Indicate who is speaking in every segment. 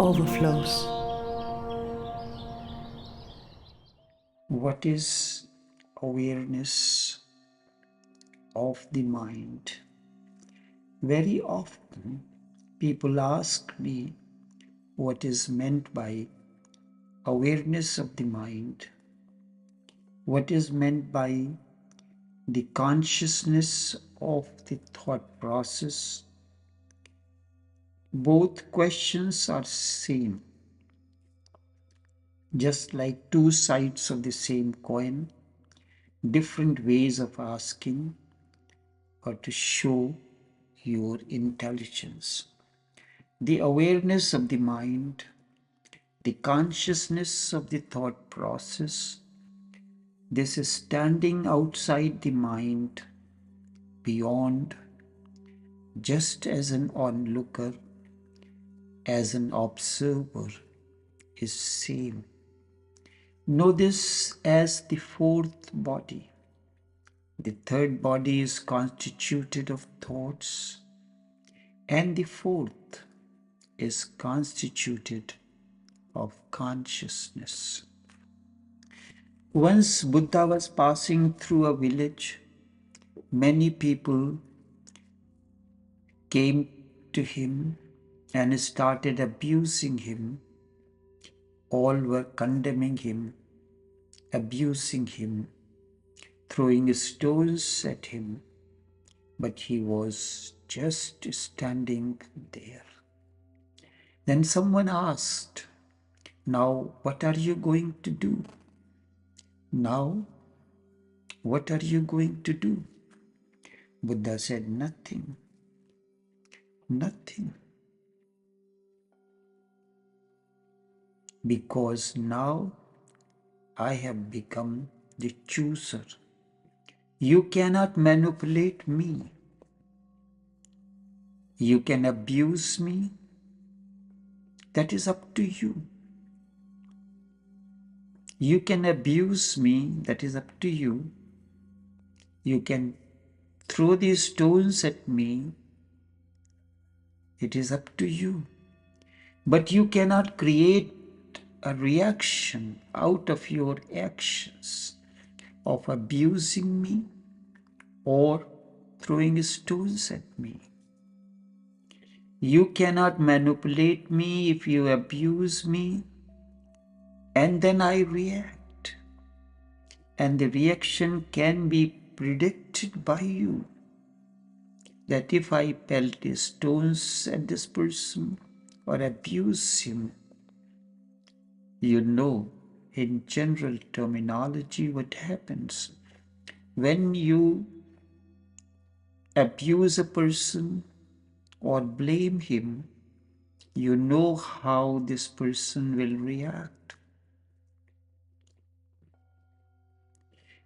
Speaker 1: Overflows.
Speaker 2: What is awareness of the mind? Very often people ask me what is meant by awareness of the mind, what is meant by the consciousness of the thought process. Both questions are same, just like two sides of the same coin, different ways of asking or to show your intelligence. The awareness of the mind, the consciousness of the thought process, this is standing outside the mind, beyond, just as an onlooker, as an observer, is same. Know this as the fourth body. The third body is constituted of thoughts, and the fourth is constituted of consciousness. Once Buddha was passing through a village, many people came to him and started abusing him. All were condemning him, abusing him, throwing stones at him, but he was just standing there. Then someone asked, "Now what are you going to do? Now what are you going to do?" Buddha said, "Nothing, nothing. Because now I have become the chooser. You cannot manipulate me. You can abuse me. That is up to you. You can abuse me. That is up to you. You can throw these stones at me. It is up to you. But you cannot create a reaction out of your actions of abusing me or throwing stones at me. You cannot manipulate me if you abuse me, and then I react. And the reaction can be predicted by you. That if I pelt stones at this person or abuse him, you know, in general terminology, what happens. When you abuse a person or blame him, you know how this person will react.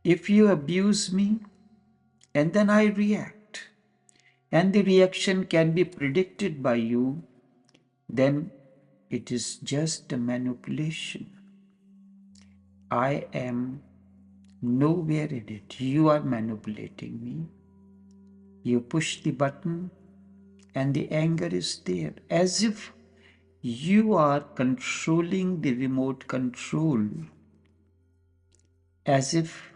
Speaker 2: If you abuse me and then I react, and the reaction can be predicted by you, then it is just a manipulation. I am nowhere in it. You are manipulating me. You push the button and the anger is there, as if you are controlling the remote control, as if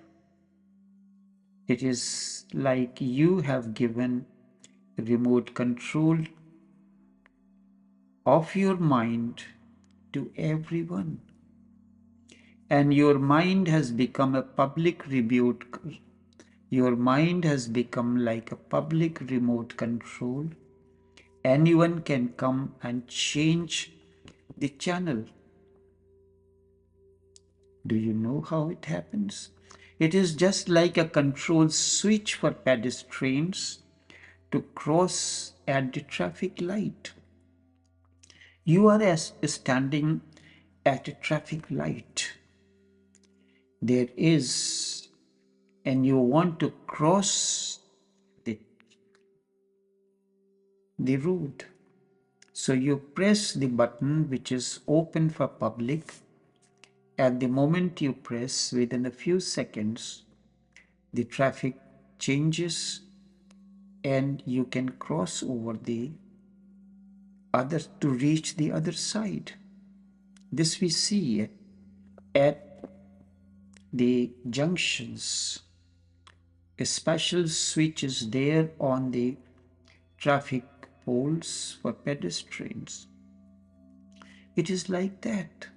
Speaker 2: it is like you have given remote control of your mind to everyone. And your mind has become a public remote. Your mind has become like a public remote control. Anyone can come and change the channel. Do you know how it happens? It is just like a control switch for pedestrians to cross at the traffic light. You are standing at a traffic light. There is, and you want to cross the road. So you press the button which is open for public. At the moment you press, within a few seconds, the traffic changes and you can cross over the to reach the other side. This we see at the junctions. A special switch is there on the traffic poles for pedestrians. It is like that.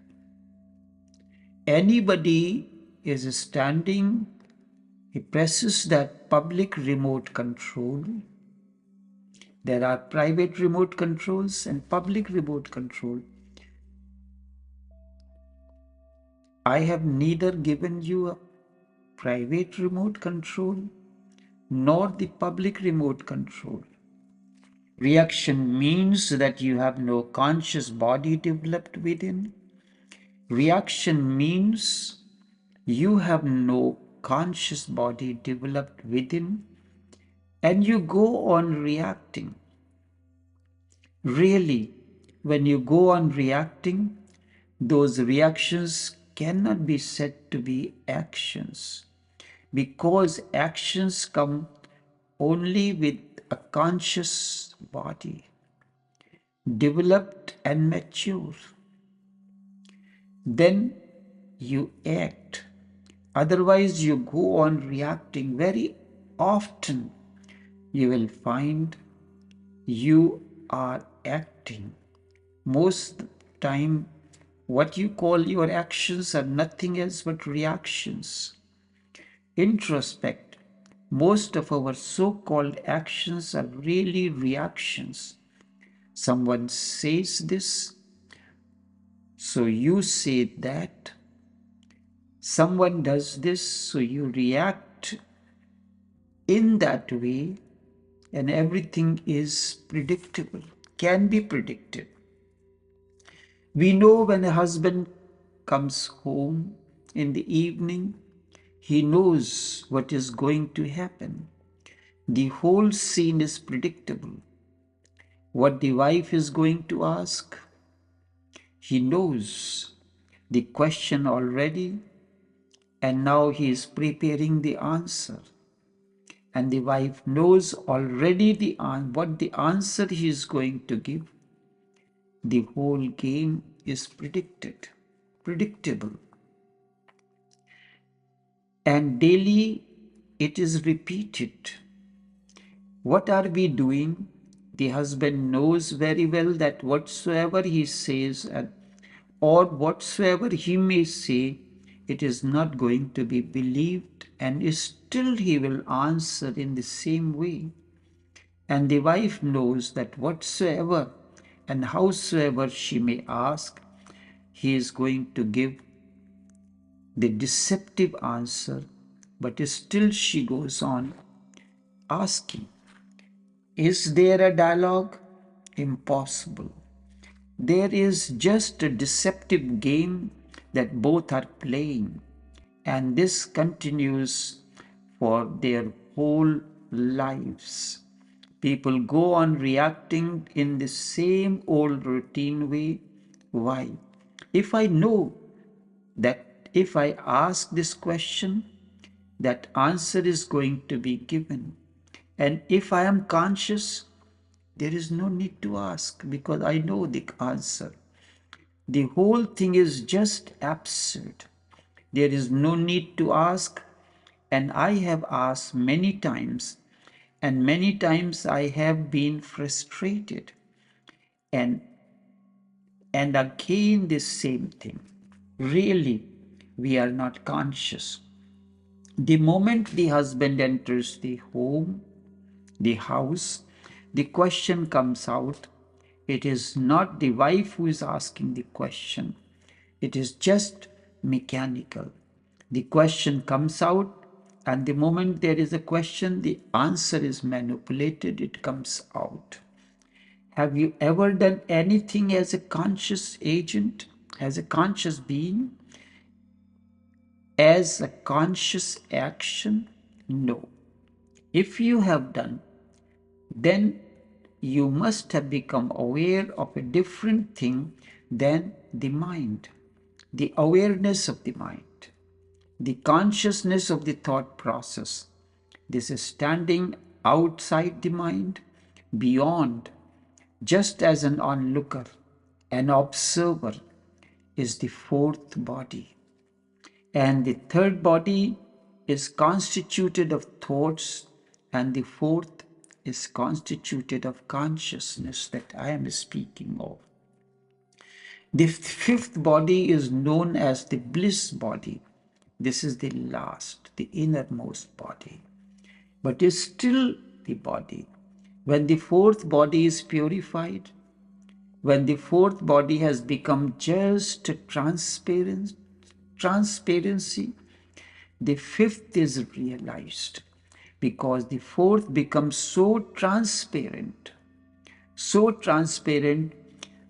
Speaker 2: Anybody is standing, he presses that public remote control. There are private remote controls and public remote control. I have neither given you a private remote control nor the public remote control. Reaction means that you have no conscious body developed within. Reaction means you have no conscious body developed within, and you go on reacting. Really, when you go on reacting, those reactions cannot be said to be actions, because actions come only with a conscious body, developed and mature. Then you act. Otherwise, you go on reacting. Very often, you will find you are acting. Most time, what you call your actions are nothing else but reactions. Introspect. Most of our so-called actions are really reactions. Someone says this, so you say that. Someone does this, so you react in that way, and everything is predictable, can be predicted. We know when a husband comes home in the evening, he knows what is going to happen. The whole scene is predictable. What the wife is going to ask, he knows the question already, and now he is preparing the answer. And the wife knows already what the answer he is going to give. The whole game is predictable. And daily it is repeated. What are we doing? The husband knows very well that whatsoever he says or whatsoever he may say, it is not going to be believed, and still he will answer in the same way. And the wife knows that whatsoever and howsoever she may ask, he is going to give the deceptive answer, but still she goes on asking. Is there a dialogue? Impossible. There is just a deceptive game that both are playing, and this continues for their whole lives. People go on reacting in the same old routine way. Why? If I know that if I ask this question, that answer is going to be given. And if I am conscious, there is no need to ask because I know the answer. The whole thing is just absurd. There is no need to ask, and I have asked many times, and many times I have been frustrated. And again the same thing. Really, we are not conscious. The moment the husband enters the home, the house, the question comes out. It is not the wife who is asking the question. It is just mechanical. The question comes out, and the moment there is a question, the answer is manipulated, it comes out. Have you ever done anything as a conscious agent, as a conscious being, as a conscious action? No. If you have done, then you must have become aware of a different thing than the mind, the awareness of the mind, the consciousness of the thought process. This is standing outside the mind, beyond just as an onlooker, an observer is the fourth body. And the third body is constituted of thoughts, and the fourth is constituted of consciousness that I am speaking of. The fifth body is known as the bliss body. This is the last, the innermost body, but is still the body. When the fourth body is purified, when the fourth body has become just transparency, the fifth is realized, because the fourth becomes so transparent,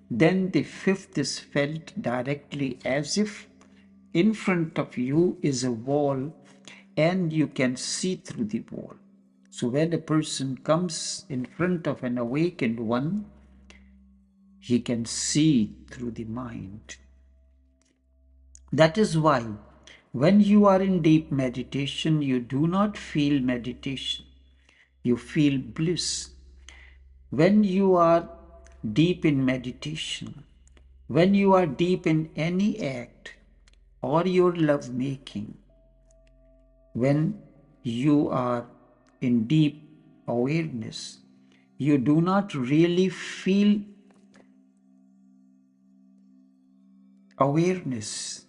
Speaker 2: then the fifth is felt directly, as if in front of you is a wall and you can see through the wall. So when a person comes in front of an awakened one, he can see through the mind. That is why when you are in deep meditation, you do not feel meditation, you feel bliss. When you are deep in meditation, when you are deep in any act or your love making, when you are in deep awareness, you do not really feel awareness.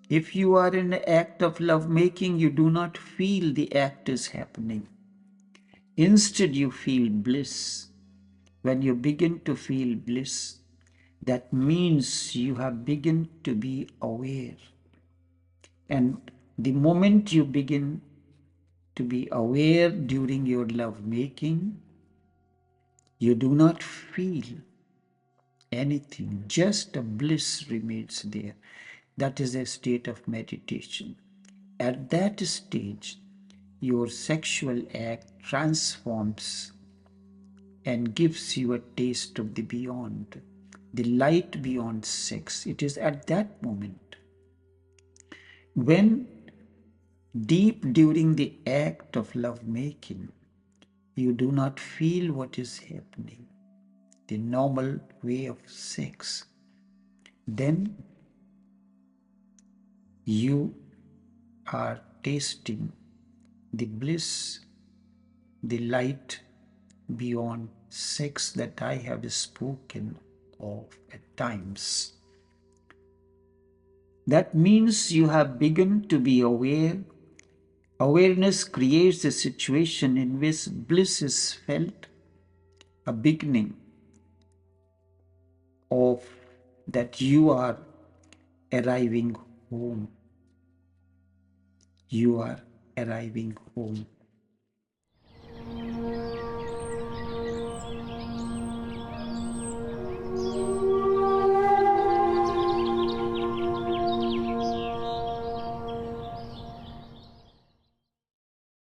Speaker 2: If you are in the act of love making, you do not feel the act is happening. Instead, you feel bliss. When you begin to feel bliss, that means you have begun to be aware. And the moment you begin to be aware during your love making, you do not feel anything, just a bliss remains there. That is a state of meditation. At that stage, your sexual act transforms and gives you a taste of the beyond, the light beyond sex. It is at that moment when, deep during the act of love making, you do not feel what is happening, the normal way of sex, then you are tasting the bliss, the light beyond sex that I have spoken of at times. That means you have begun to be aware. Awareness creates a situation in which bliss is felt, a beginning of that you are arriving home. You are arriving home.